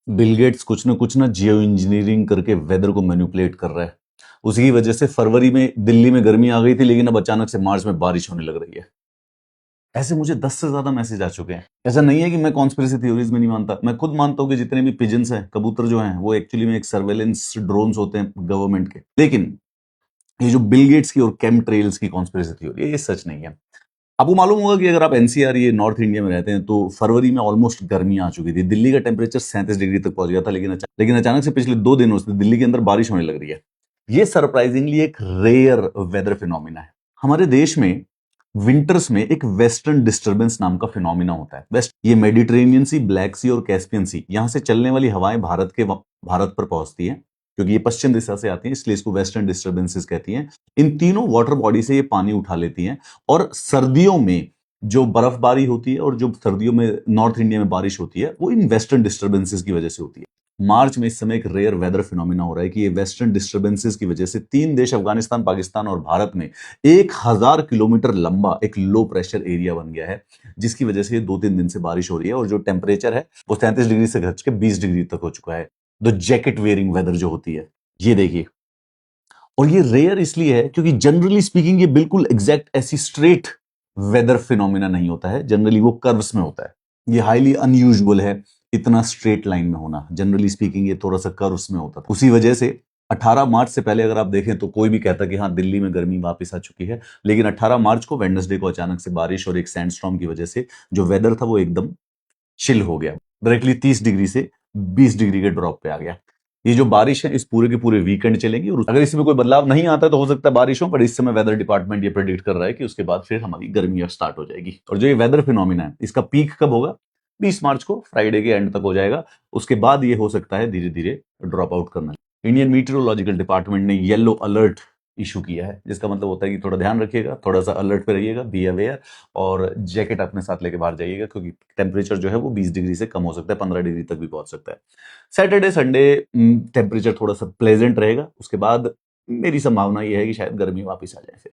Bill Gates कुछ ना जियो engineering करके वेदर को मैनिपुलेट कर रहा है। उसी की वजह से फरवरी में दिल्ली में गर्मी आ गई थी, लेकिन अब अचानक से मार्च में बारिश होने लग रही है। ऐसे मुझे 10 से ज्यादा मैसेज आ चुके हैं। ऐसा नहीं है कि मैं कॉन्स्पिरेसी थ्योरीज में नहीं मानता, मैं खुद मानता हूं कि जितने भी पिजन्स हैं, कबूतर जो हैं, वो एक्चुअली में एक सर्वेलेंस ड्रोन्स होते हैं गवर्नमेंट के। लेकिन ये जो बिल गेट्स की और केम ट्रेल्स की कॉन्स्पिरेसी थ्योरी है, ये सच नहीं है। आपको मालूम होगा कि अगर आप एनसीआर, ये नॉर्थ इंडिया में रहते हैं, तो फरवरी में ऑलमोस्ट गर्मी आ चुकी थी। दिल्ली का टेम्परेचर 37 डिग्री तक पहुंच गया था, लेकिन अचानक से पिछले 2 दिनों से दिल्ली के अंदर बारिश होने लग रही है। ये सरप्राइजिंगली एक रेयर वेदर फिनोमिना है। हमारे देश में विंटर्स में एक वेस्टर्न डिस्टर्बेंस नाम का फिनोमिना होता है। वेस्ट ये मेडिटेरेनियन सी, ब्लैक सी और कैस्पियन सी, यहां से चलने वाली हवाएं भारत पर पहुंचती हैं, क्योंकि ये पश्चिम दिशा से आती हैं, इसलिए इसको वेस्टर्न डिस्टर्बेंसेस कहती हैं। इन तीनों वाटर बॉडी से ये पानी उठा लेती हैं, और सर्दियों में जो बर्फबारी होती है और जो सर्दियों में नॉर्थ इंडिया में बारिश होती है, वो इन वेस्टर्न डिस्टर्बेंसेस की वजह से होती है। मार्च में इस समय एक रेयर वेदर फिनोमिना हो रहा है कि ये वेस्टर्न डिस्टर्बेंसेस की वजह से 3 देश, अफगानिस्तान, पाकिस्तान और भारत में 1,000 किलोमीटर लंबा एक लो प्रेशर एरिया बन गया है, जिसकी वजह से 2-3 दिन से बारिश हो रही है, और जो टेम्परेचर है वो 37 डिग्री से घट के 20 डिग्री तक हो चुका है। द जैकेट वेयरिंग वेदर जो होती है, ये देखिए। और ये रेयर इसलिए है क्योंकि जनरली स्पीकिंग ये बिल्कुल एग्जैक्ट ऐसी स्ट्रेट वेदर फिनोमिना नहीं होता है, जनरली वो कर्व्स में होता है। ये हाईली अनयूजुअल है, इतना स्ट्रेट लाइन में होना। जनरली स्पीकिंग ये थोड़ा सा कर्व्स में होता था। उसी वजह से 18 मार्च से पहले अगर आप देखें तो कोई भी कहता कि हाँ दिल्ली में गर्मी वापस आ चुकी है, लेकिन 18 मार्च को, वेडनेसडे को, अचानक से बारिश और एक सैंडस्टॉर्म की वजह से जो वेदर था वो एकदम चिल हो गया, डायरेक्टली 30 डिग्री से 20 डिग्री के ड्रॉप पे आ गया। ये जो बारिश है इस पूरे के पूरे वीकेंड चलेगी, और अगर इसमें कोई बदलाव नहीं आता तो हो सकता है बारिश हो, पर इस समय वेदर डिपार्टमेंट ये प्रेडिक्ट कर रहा है कि उसके बाद फिर हमारी गर्मी स्टार्ट हो जाएगी। और जो ये वेदर फिनोमिना है, इसका पीक कब होगा? 20 मार्च को, फ्राइडे के एंड तक हो जाएगा। उसके बाद ये हो सकता है धीरे धीरे ड्रॉप आउट करना। इंडियन मीटरोलॉजिकल डिपार्टमेंट ने येलो अलर्ट इशू किया है, जिसका मतलब होता है कि थोड़ा ध्यान रखिएगा, थोड़ा सा अलर्ट पे रहिएगा, बी अवेयर, और जैकेट अपने साथ लेके बाहर जाइएगा, क्योंकि टेम्परेचर जो है वो 20 डिग्री से कम हो सकता है, 15 डिग्री तक भी पहुंच सकता है। सैटरडे संडे टेम्परेचर थोड़ा सा प्लेजेंट रहेगा, उसके बाद मेरी संभावना यह है कि शायद गर्मी वापस आ जाए फिर।